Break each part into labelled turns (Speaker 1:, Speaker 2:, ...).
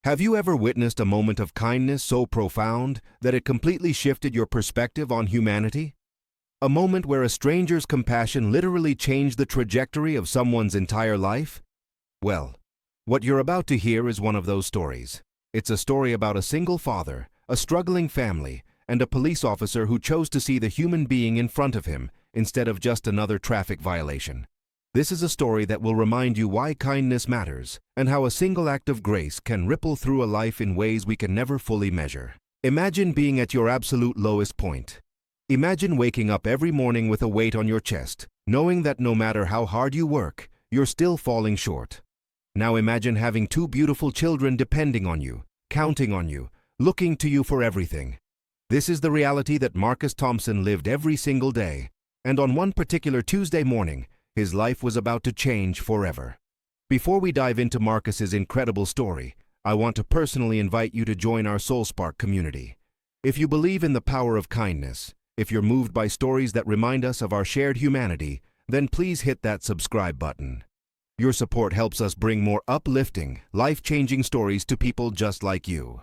Speaker 1: Have you ever witnessed a moment of kindness so profound that it completely shifted your perspective on humanity? A moment where a stranger's compassion literally changed the trajectory of someone's entire life? Well, what you're about to hear is one of those stories. It's a story about a single father, a struggling family, and a police officer who chose to see the human being in front of him instead of just another traffic violation. This is a story that will remind you why kindness matters and how a single act of grace can ripple through a life in ways we can never fully measure. Imagine being at your absolute lowest point. Imagine waking up every morning with a weight on your chest, knowing that no matter how hard you work, you're still falling short. Now imagine having two beautiful children depending on you, counting on you, looking to you for everything. This is the reality that Marcus Thompson lived every single day, and on one particular Tuesday morning, his life was about to change forever. Before we dive into Marcus's incredible story, I want to personally invite you to join our SoulSpark community. If you believe in the power of kindness, if you're moved by stories that remind us of our shared humanity, then please hit that subscribe button. Your support helps us bring more uplifting, life-changing stories to people just like you.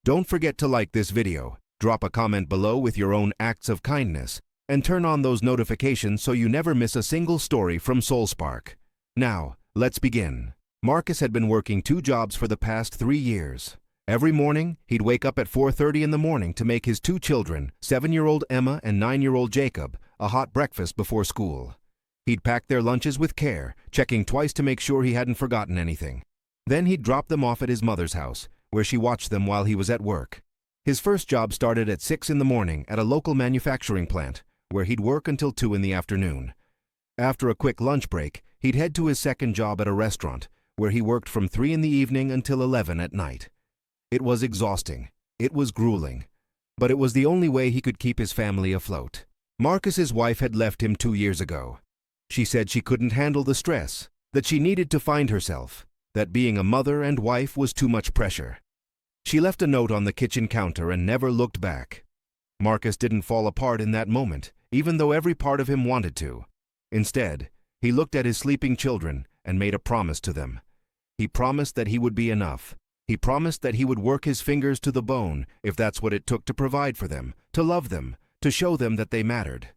Speaker 1: Don't forget to like this video, drop a comment below with your own acts of kindness, and turn on those notifications so you never miss a single story from SoulSpark. Now, let's begin. Marcus had been working 2 jobs for the past 3 years. Every morning, he'd wake up at 4:30 in the morning to make his 2 children, 7-year-old Emma and 9-year-old Jacob, a hot breakfast before school. He'd pack their lunches with care, checking twice to make sure he hadn't forgotten anything. Then he'd drop them off at his mother's house, where she watched them while he was at work. His first job started at 6 in the morning at a local manufacturing plant, where he'd work until 2 in the afternoon. After a quick lunch break, he'd head to his second job at a restaurant, where he worked from 3 in the evening until 11 at night. It was exhausting. It was grueling. But it was the only way he could keep his family afloat. Marcus's wife had left him 2 years ago. She said she couldn't handle the stress, that she needed to find herself, that being a mother and wife was too much pressure. She left a note on the kitchen counter and never looked back. Marcus didn't fall apart in that moment, even though every part of him wanted to. Instead, he looked at his sleeping children and made a promise to them. He promised that he would be enough. He promised that he would work his fingers to the bone if that's what it took to provide for them, to love them, to show them that they mattered.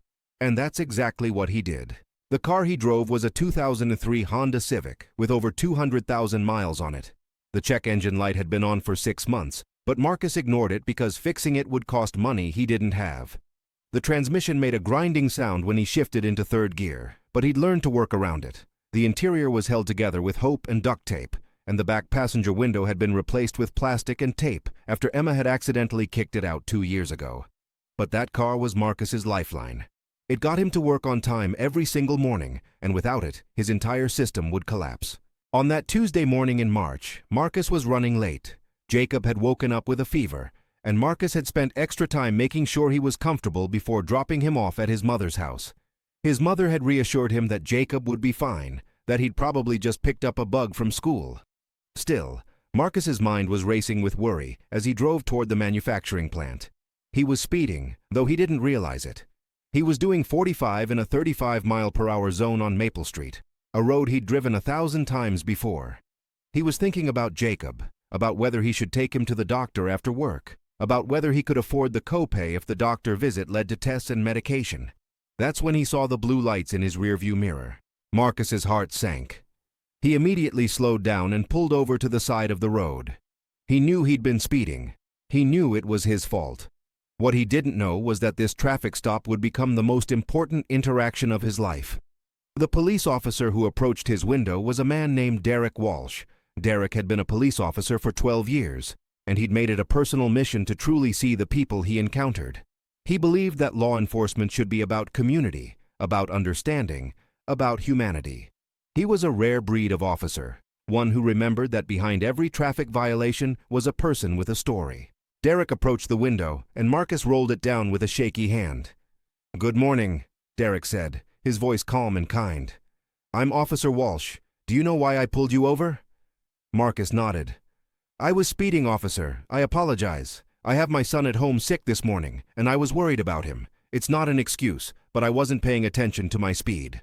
Speaker 1: And that's exactly what he did. The car he drove was a 2003 Honda Civic with over 200,000 miles on it. The check engine light had been on for 6 months, but Marcus ignored it because fixing it would cost money he didn't have. The transmission made a grinding sound when he shifted into 3rd gear, but he'd learned to work around it. The interior was held together with hope and duct tape, and the back passenger window had been replaced with plastic and tape after Emma had accidentally kicked it out 2 years ago. But that car was Marcus's lifeline. It got him to work on time every single morning, and without it, his entire system would collapse. On that Tuesday morning in March, Marcus was running late. Jacob had woken up with a fever, and Marcus had spent extra time making sure he was comfortable before dropping him off at his mother's house. His mother had reassured him that Jacob would be fine, that he'd probably just picked up a bug from school. Still, Marcus's mind was racing with worry as he drove toward the manufacturing plant. He was speeding, though he didn't realize it. He was doing 45 in a 35-mile-per-hour zone on Maple Street, a road he'd driven 1,000 times before. He was thinking about Jacob, about whether he should take him to the doctor after work, about whether he could afford the copay if the doctor visit led to tests and medication. That's when he saw the blue lights in his rearview mirror. Marcus's heart sank. He immediately slowed down and pulled over to the side of the road. He knew he'd been speeding. He knew it was his fault. What he didn't know was that this traffic stop would become the most important interaction of his life. The police officer who approached his window was a man named Derek Walsh. Derek had been a police officer for 12 years, and he'd made it a personal mission to truly see the people he encountered. He believed that law enforcement should be about community, about understanding, about humanity. He was a rare breed of officer, one who remembered that behind every traffic violation was a person with a story. Derek approached the window, and Marcus rolled it down with a shaky hand. "Good morning," Derek said, his voice calm and kind. "I'm Officer Walsh. Do you know why I pulled you over?" Marcus nodded. "I was speeding, officer. I apologize. I have my son at home sick this morning, and I was worried about him. It's not an excuse, but I wasn't paying attention to my speed."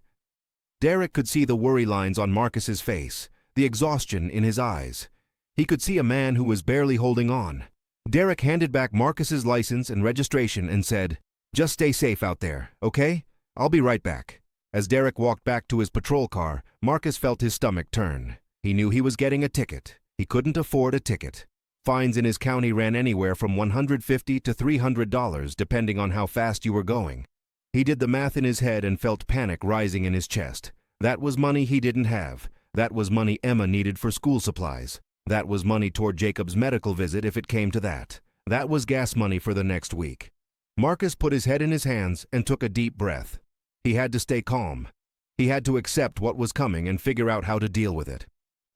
Speaker 1: Derek could see the worry lines on Marcus's face, the exhaustion in his eyes. He could see a man who was barely holding on. Derek handed back Marcus's license and registration and said, "Just stay safe out there, okay? I'll be right back." As Derek walked back to his patrol car, Marcus felt his stomach turn. He knew he was getting a ticket. He couldn't afford a ticket. Fines in his county ran anywhere from $150 to $300 depending on how fast you were going. He did the math in his head and felt panic rising in his chest. That was money he didn't have. That was money Emma needed for school supplies. That was money toward Jacob's medical visit if it came to that. That was gas money for the next week. Marcus put his head in his hands and took a deep breath. He had to stay calm. He had to accept what was coming and figure out how to deal with it.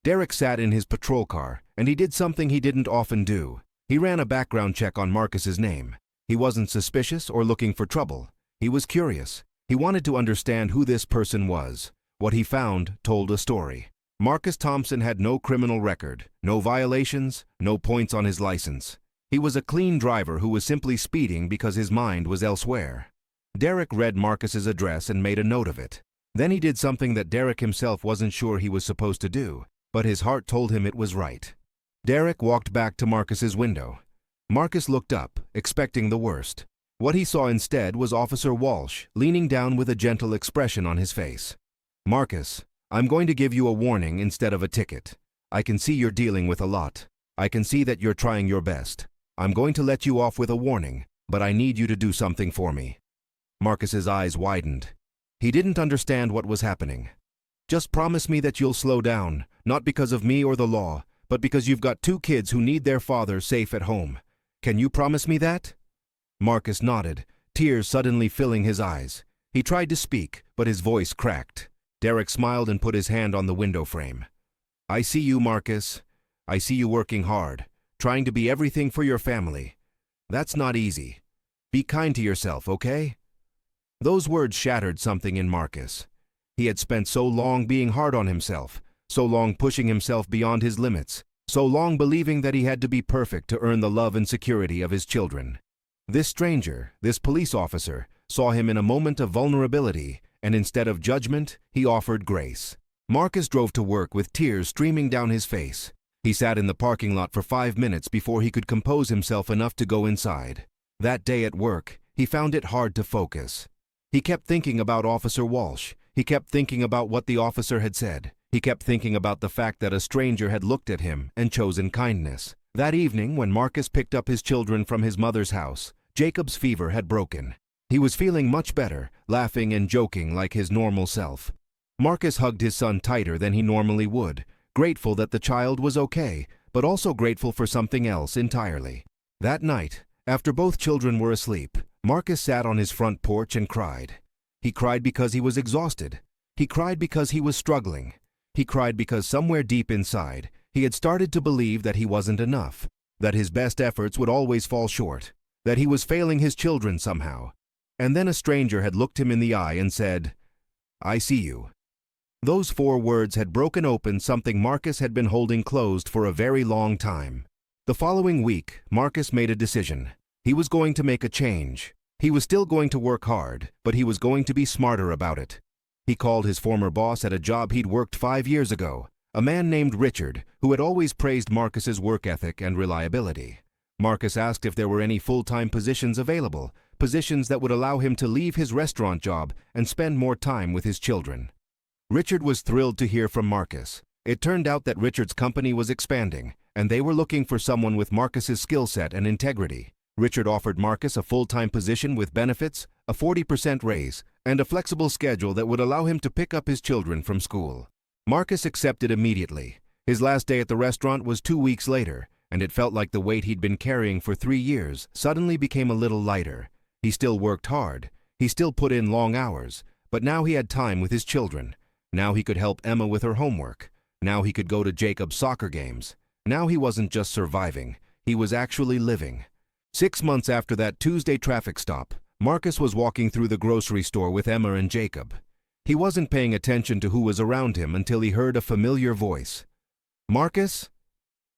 Speaker 1: Derek sat in his patrol car, and he did something he didn't often do. He ran a background check on Marcus's name. He wasn't suspicious or looking for trouble. He was curious. He wanted to understand who this person was. What he found told a story. Marcus Thompson had no criminal record, no violations, no points on his license. He was a clean driver who was simply speeding because his mind was elsewhere. Derek read Marcus's address and made a note of it. Then he did something that Derek himself wasn't sure he was supposed to do, but his heart told him it was right. Derek walked back to Marcus's window. Marcus looked up, expecting the worst. What he saw instead was Officer Walsh, leaning down with a gentle expression on his face. "Marcus, I'm going to give you a warning instead of a ticket. I can see you're dealing with a lot. I can see that you're trying your best. I'm going to let you off with a warning, but I need you to do something for me." Marcus's eyes widened. He didn't understand what was happening. "Just promise me that you'll slow down, not because of me or the law, but because you've got 2 kids who need their father safe at home. Can you promise me that?" Marcus nodded, tears suddenly filling his eyes. He tried to speak, but his voice cracked. Derek smiled and put his hand on the window frame. "I see you, Marcus. I see you working hard, trying to be everything for your family. That's not easy. Be kind to yourself, okay?" Those words shattered something in Marcus. He had spent so long being hard on himself, so long pushing himself beyond his limits, so long believing that he had to be perfect to earn the love and security of his children. This stranger, this police officer, saw him in a moment of vulnerability, and instead of judgment, he offered grace. Marcus drove to work with tears streaming down his face. He sat in the parking lot for 5 minutes before he could compose himself enough to go inside. That day at work, he found it hard to focus. He kept thinking about Officer Walsh. He kept thinking about what the officer had said. He kept thinking about the fact that a stranger had looked at him and chosen kindness. That evening, when Marcus picked up his children from his mother's house, Jacob's fever had broken. He was feeling much better, laughing and joking like his normal self. Marcus hugged his son tighter than he normally would, grateful that the child was okay, but also grateful for something else entirely. That night, after both children were asleep, Marcus sat on his front porch and cried. He cried because he was exhausted. He cried because he was struggling. He cried because somewhere deep inside, he had started to believe that he wasn't enough, that his best efforts would always fall short, that he was failing his children somehow. And then a stranger had looked him in the eye and said, "I see you." Those 4 words had broken open something Marcus had been holding closed for a very long time. The following week, Marcus made a decision. He was going to make a change. He was still going to work hard, but he was going to be smarter about it. He called his former boss at a job he'd worked 5 years ago, a man named Richard, who had always praised Marcus's work ethic and reliability. Marcus asked if there were any full-time positions available, positions that would allow him to leave his restaurant job and spend more time with his children. Richard was thrilled to hear from Marcus. It turned out that Richard's company was expanding, and they were looking for someone with Marcus's skill set and integrity. Richard offered Marcus a full-time position with benefits, a 40% raise, and a flexible schedule that would allow him to pick up his children from school. Marcus accepted immediately. His last day at the restaurant was 2 weeks later, and it felt like the weight he'd been carrying for 3 years suddenly became a little lighter. He still worked hard. He still put in long hours, but now he had time with his children. Now he could help Emma with her homework. Now he could go to Jacob's soccer games. Now he wasn't just surviving, he was actually living. 6 months after that Tuesday traffic stop, Marcus was walking through the grocery store with Emma and Jacob. He wasn't paying attention to who was around him until he heard a familiar voice. "Marcus?"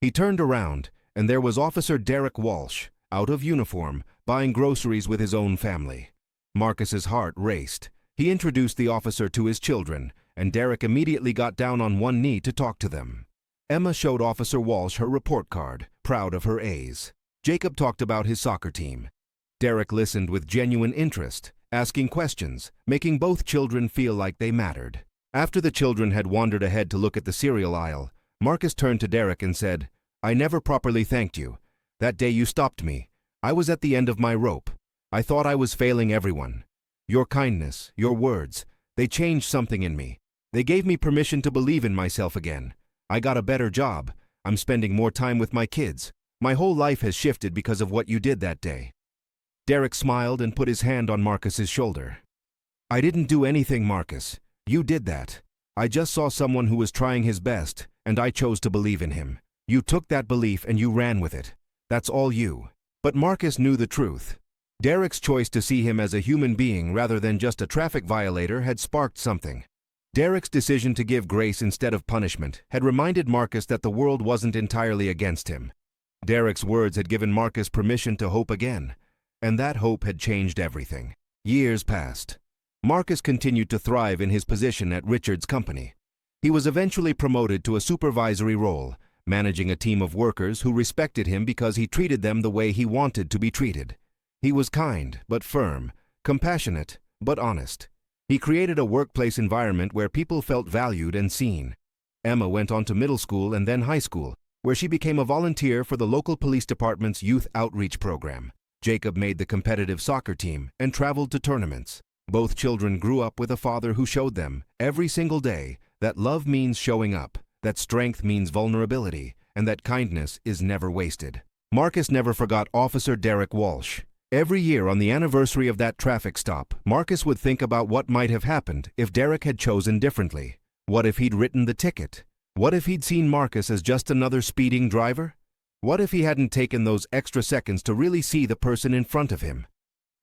Speaker 1: He turned around, and there was Officer Derek Walsh, out of uniform, buying groceries with his own family. Marcus's heart raced. He introduced the officer to his children, and Derek immediately got down on one knee to talk to them. Emma showed Officer Walsh her report card, proud of her A's. Jacob talked about his soccer team. Derek listened with genuine interest, asking questions, making both children feel like they mattered. After the children had wandered ahead to look at the cereal aisle, Marcus turned to Derek and said, "I never properly thanked you. That day you stopped me. I was at the end of my rope. I thought I was failing everyone. Your kindness, your words, they changed something in me. They gave me permission to believe in myself again. I got a better job. I'm spending more time with my kids. My whole life has shifted because of what you did that day." Derek smiled and put his hand on Marcus's shoulder. "I didn't do anything, Marcus. You did that. I just saw someone who was trying his best, and I chose to believe in him. You took that belief and you ran with it. That's all you." But Marcus knew the truth. Derek's choice to see him as a human being rather than just a traffic violator had sparked something. Derek's decision to give grace instead of punishment had reminded Marcus that the world wasn't entirely against him. Derek's words had given Marcus permission to hope again, and that hope had changed everything. Years passed. Marcus continued to thrive in his position at Richard's company. He was eventually promoted to a supervisory role, managing a team of workers who respected him because he treated them the way he wanted to be treated. He was kind but firm, compassionate but honest. He created a workplace environment where people felt valued and seen. Emma went on to middle school and then high school, where she became a volunteer for the local police department's youth outreach program. Jacob made the competitive soccer team and traveled to tournaments. Both children grew up with a father who showed them, every single day, that love means showing up, that strength means vulnerability, and that kindness is never wasted. Marcus never forgot Officer Derek Walsh. Every year on the anniversary of that traffic stop, Marcus would think about what might have happened if Derek had chosen differently. What if he'd written the ticket? What if he'd seen Marcus as just another speeding driver? What if he hadn't taken those extra seconds to really see the person in front of him?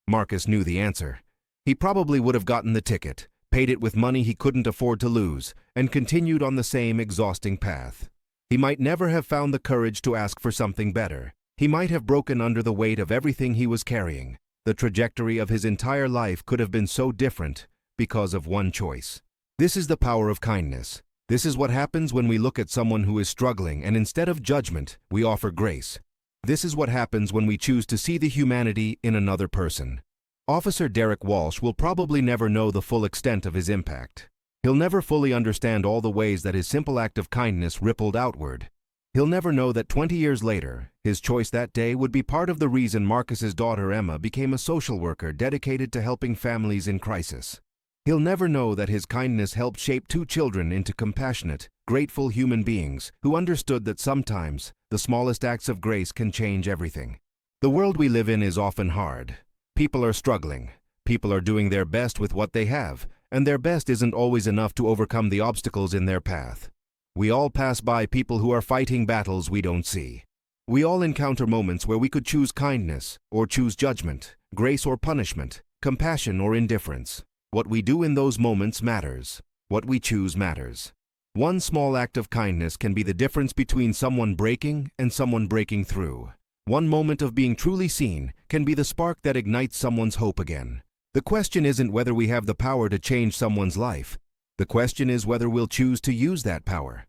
Speaker 1: Marcus knew the answer. He probably would have gotten the ticket, paid it with money he couldn't afford to lose, and continued on the same exhausting path. He might never have found the courage to ask for something better. He might have broken under the weight of everything he was carrying. The trajectory of his entire life could have been so different because of one choice. This is the power of kindness. This is what happens when we look at someone who is struggling and instead of judgment, we offer grace. This is what happens when we choose to see the humanity in another person. Officer Derek Walsh will probably never know the full extent of his impact. He'll never fully understand all the ways that his simple act of kindness rippled outward. He'll never know that 20 years later, his choice that day would be part of the reason Marcus's daughter Emma became a social worker dedicated to helping families in crisis. He'll never know that his kindness helped shape 2 children into compassionate, grateful human beings who understood that sometimes the smallest acts of grace can change everything. The world we live in is often hard. People are struggling. People are doing their best with what they have, and their best isn't always enough to overcome the obstacles in their path. We all pass by people who are fighting battles we don't see. We all encounter moments where we could choose kindness or choose judgment, grace or punishment, compassion or indifference. What we do in those moments matters. What we choose matters. One small act of kindness can be the difference between someone breaking and someone breaking through. One moment of being truly seen can be the spark that ignites someone's hope again. The question isn't whether we have the power to change someone's life. The question is whether we'll choose to use that power.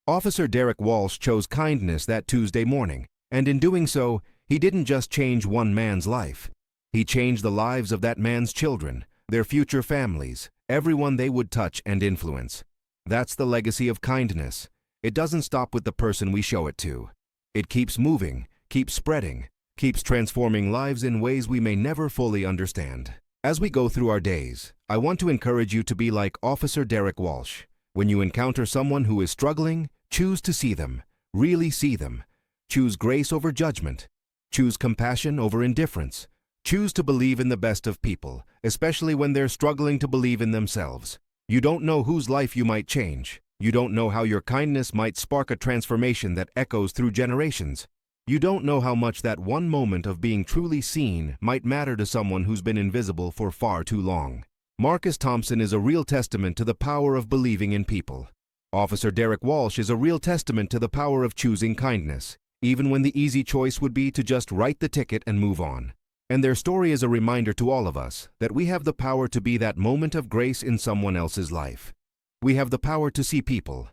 Speaker 1: Officer Derek Walsh chose kindness that Tuesday morning, and in doing so, he didn't just change one man's life. He changed the lives of that man's children, their future families, everyone they would touch and influence. That's the legacy of kindness. It doesn't stop with the person we show it to. It keeps moving, keeps spreading, keeps transforming lives in ways we may never fully understand. As we go through our days, I want to encourage you to be like Officer Derek Walsh. When you encounter someone who is struggling, choose to see them, really see them. Choose grace over judgment. Choose compassion over indifference. Choose to believe in the best of people, especially when they're struggling to believe in themselves. You don't know whose life you might change. You don't know how your kindness might spark a transformation that echoes through generations. You don't know how much that one moment of being truly seen might matter to someone who's been invisible for far too long. Marcus Thompson is a real testament to the power of believing in people. Officer Derek Walsh is a real testament to the power of choosing kindness, even when the easy choice would be to just write the ticket and move on. And their story is a reminder to all of us that we have the power to be that moment of grace in someone else's life. We have the power to see people.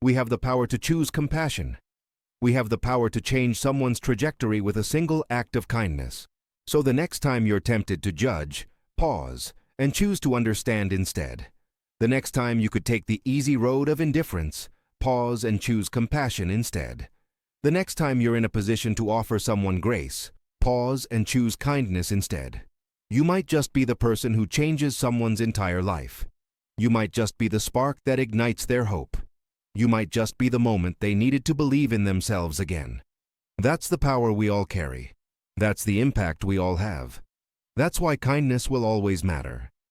Speaker 1: We have the power to choose compassion. We have the power to change someone's trajectory with a single act of kindness. So the next time you're tempted to judge, pause and choose to understand instead. The next time you could take the easy road of indifference, pause and choose compassion instead. The next time you're in a position to offer someone grace, pause and choose kindness instead. You might just be the person who changes someone's entire life. You might just be the spark that ignites their hope. You might just be the moment they needed to believe in themselves again. That's the power we all carry. That's the impact we all have. That's why kindness will always matter.